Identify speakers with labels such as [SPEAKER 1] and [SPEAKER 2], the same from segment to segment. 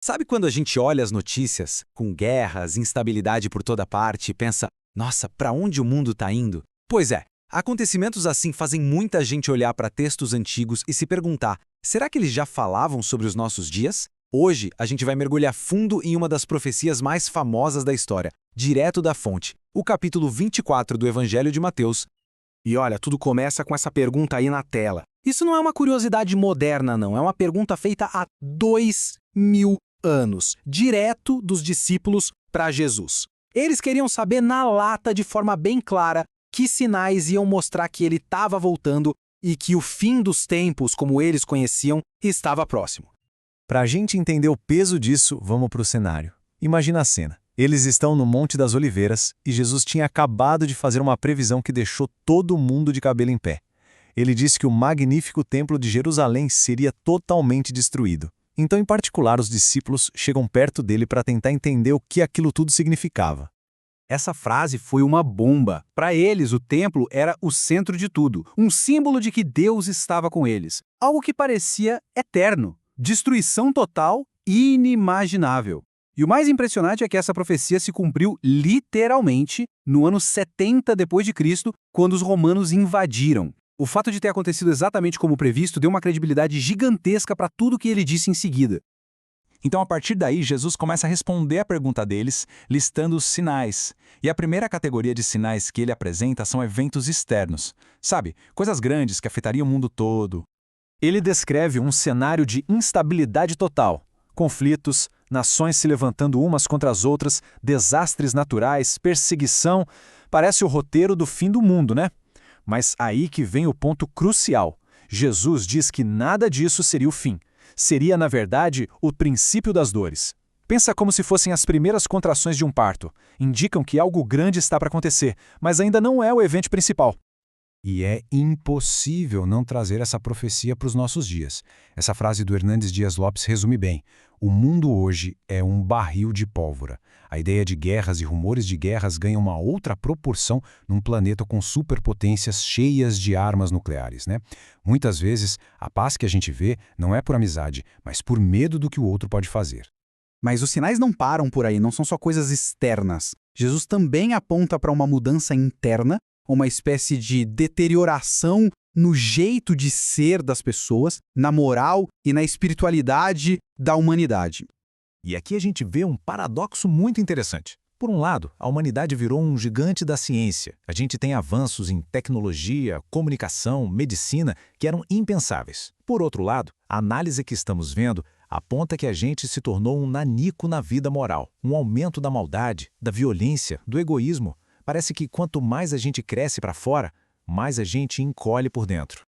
[SPEAKER 1] Sabe quando a gente olha as notícias, com guerras, instabilidade por toda parte e pensa, nossa, para onde o mundo está indo? Pois é, acontecimentos assim fazem muita gente olhar para textos antigos e se perguntar, será que eles já falavam sobre os nossos dias? Hoje, a gente vai mergulhar fundo em uma das profecias mais famosas da história, direto da fonte, o capítulo 24 do Evangelho de Mateus.
[SPEAKER 2] E olha, tudo começa com essa pergunta aí na tela. Isso não é uma curiosidade moderna, não. É uma pergunta feita há 2000 anos, direto dos discípulos para Jesus. Eles queriam saber na lata, de forma bem clara, que sinais iam mostrar que ele estava voltando e que o fim dos tempos, como eles conheciam, estava próximo.
[SPEAKER 3] Para a gente entender o peso disso, vamos para o cenário. Imagina a cena. Eles estão no Monte das Oliveiras e Jesus tinha acabado de fazer uma previsão que deixou todo mundo de cabelo em pé. Ele disse que o magnífico templo de Jerusalém seria totalmente destruído. Então, em particular, os discípulos chegam perto dele para tentar entender o que aquilo tudo significava.
[SPEAKER 2] Essa frase foi uma bomba. Para eles, o templo era o centro de tudo, um símbolo de que Deus estava com eles. Algo que parecia eterno. Destruição total e inimaginável. E o mais impressionante é que essa profecia se cumpriu literalmente no ano 70 d.C., quando os romanos invadiram. O fato de ter acontecido exatamente como previsto deu uma credibilidade gigantesca para tudo que ele disse em seguida.
[SPEAKER 4] Então, a partir daí, Jesus começa a responder a pergunta deles, listando os sinais. E a primeira categoria de sinais que ele apresenta são eventos externos. Sabe, coisas grandes que afetariam o mundo todo.
[SPEAKER 3] Ele descreve um cenário de instabilidade total. Conflitos, nações se levantando umas contra as outras, desastres naturais, perseguição. Parece o roteiro do fim do mundo, né? Mas aí que vem o ponto crucial. Jesus diz que nada disso seria o fim. Seria, na verdade, o princípio das dores. Pensa como se fossem as primeiras contrações de um parto. Indicam que algo grande está para acontecer, mas ainda não é o evento principal.
[SPEAKER 5] E é impossível não trazer essa profecia para os nossos dias. Essa frase do Hernandes Dias Lopes resume bem. O mundo hoje é um barril de pólvora. A ideia de guerras e rumores de guerras ganha uma outra proporção num planeta com superpotências cheias de armas nucleares, né? Muitas vezes, a paz que a gente vê não é por amizade, mas por medo do que o outro pode fazer.
[SPEAKER 2] Mas os sinais não param por aí, não são só coisas externas. Jesus também aponta para uma mudança interna, uma espécie de deterioração no jeito de ser das pessoas, na moral e na espiritualidade da humanidade.
[SPEAKER 3] E aqui a gente vê um paradoxo muito interessante. Por um lado, a humanidade virou um gigante da ciência. A gente tem avanços em tecnologia, comunicação, medicina que eram impensáveis. Por outro lado, a análise que estamos vendo aponta que a gente se tornou um nanico na vida moral, um aumento da maldade, da violência, do egoísmo. Parece que quanto mais a gente cresce para fora, mais a gente encolhe por dentro.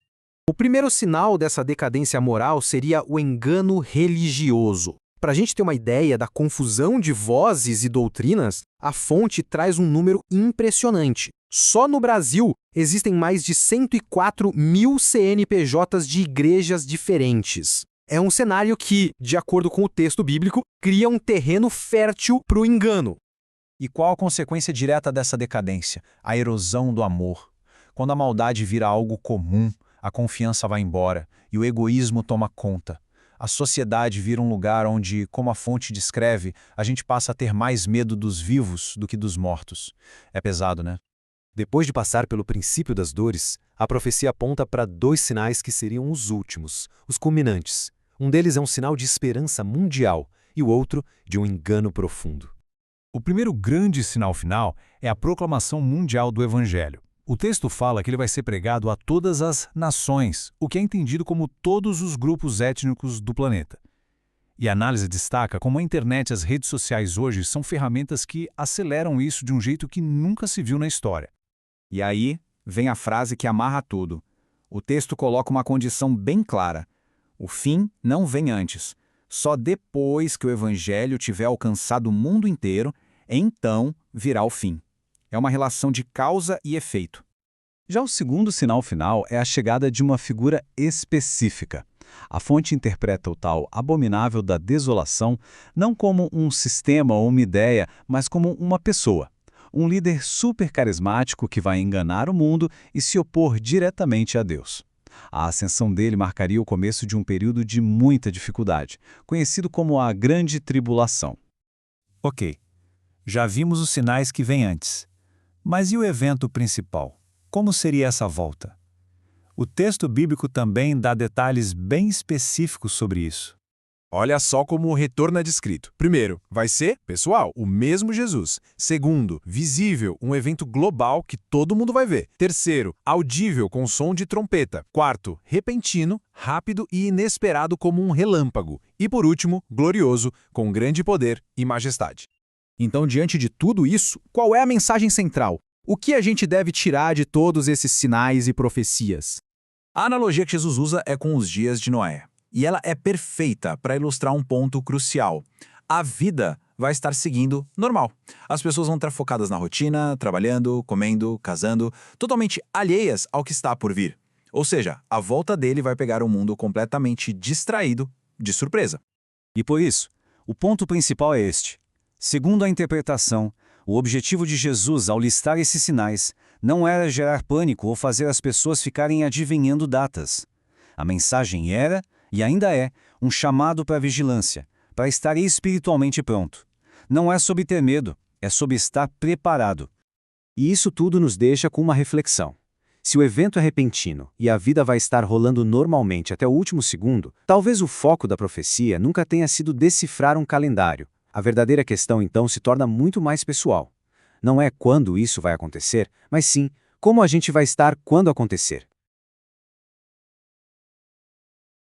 [SPEAKER 2] O primeiro sinal dessa decadência moral seria o engano religioso. Para a gente ter uma ideia da confusão de vozes e doutrinas, a fonte traz um número impressionante. Só no Brasil, existem mais de 104 mil CNPJs de igrejas diferentes. É um cenário que, de acordo com o texto bíblico, cria um terreno fértil para o engano.
[SPEAKER 3] E qual a consequência direta dessa decadência? A erosão do amor. Quando a maldade vira algo comum, a confiança vai embora e o egoísmo toma conta. A sociedade vira um lugar onde, como a fonte descreve, a gente passa a ter mais medo dos vivos do que dos mortos. É pesado, né?
[SPEAKER 6] Depois de passar pelo princípio das dores, a profecia aponta para dois sinais que seriam os últimos, os culminantes. Um deles é um sinal de esperança mundial e o outro de um engano profundo.
[SPEAKER 5] O primeiro grande sinal final é a proclamação mundial do Evangelho. O texto fala que ele vai ser pregado a todas as nações, o que é entendido como todos os grupos étnicos do planeta. E a análise destaca como a internet e as redes sociais hoje são ferramentas que aceleram isso de um jeito que nunca se viu na história.
[SPEAKER 4] E aí vem a frase que amarra tudo. O texto coloca uma condição bem clara. O fim não vem antes. Só depois que o Evangelho tiver alcançado o mundo inteiro, então virá o fim. É uma relação de causa e efeito.
[SPEAKER 7] Já o segundo sinal final é a chegada de uma figura específica. A fonte interpreta o tal abominável da desolação não como um sistema ou uma ideia, mas como uma pessoa. Um líder super carismático que vai enganar o mundo e se opor diretamente a Deus.
[SPEAKER 3] A ascensão dele marcaria o começo de um período de muita dificuldade, conhecido como a Grande Tribulação.
[SPEAKER 2] Ok, já vimos os sinais que vêm antes. Mas e o evento principal? Como seria essa volta? O texto bíblico também dá detalhes bem específicos sobre isso.
[SPEAKER 8] Olha só como o retorno é descrito. Primeiro, vai ser, pessoal, o mesmo Jesus. Segundo, visível, um evento global que todo mundo vai ver. Terceiro, audível, com som de trompeta. Quarto, repentino, rápido e inesperado como um relâmpago. E por último, glorioso, com grande poder e majestade.
[SPEAKER 9] Então, diante de tudo isso, qual é a mensagem central? O que a gente deve tirar de todos esses sinais e profecias?
[SPEAKER 2] A analogia que Jesus usa é com os dias de Noé. E ela é perfeita para ilustrar um ponto crucial. A vida vai estar seguindo normal. As pessoas vão estar focadas na rotina, trabalhando, comendo, casando, totalmente alheias ao que está por vir. Ou seja, a volta dele vai pegar o mundo completamente distraído, de surpresa.
[SPEAKER 3] E por isso, o ponto principal é este. Segundo a interpretação, o objetivo de Jesus ao listar esses sinais não era gerar pânico ou fazer as pessoas ficarem adivinhando datas. A mensagem era, e ainda é, um chamado para a vigilância, para estar espiritualmente pronto. Não é sobre ter medo, é sobre estar preparado.
[SPEAKER 6] E isso tudo nos deixa com uma reflexão. Se o evento é repentino e a vida vai estar rolando normalmente até o último segundo, talvez o foco da profecia nunca tenha sido decifrar um calendário. A verdadeira questão, então, se torna muito mais pessoal. Não é quando isso vai acontecer, mas sim como a gente vai estar quando acontecer.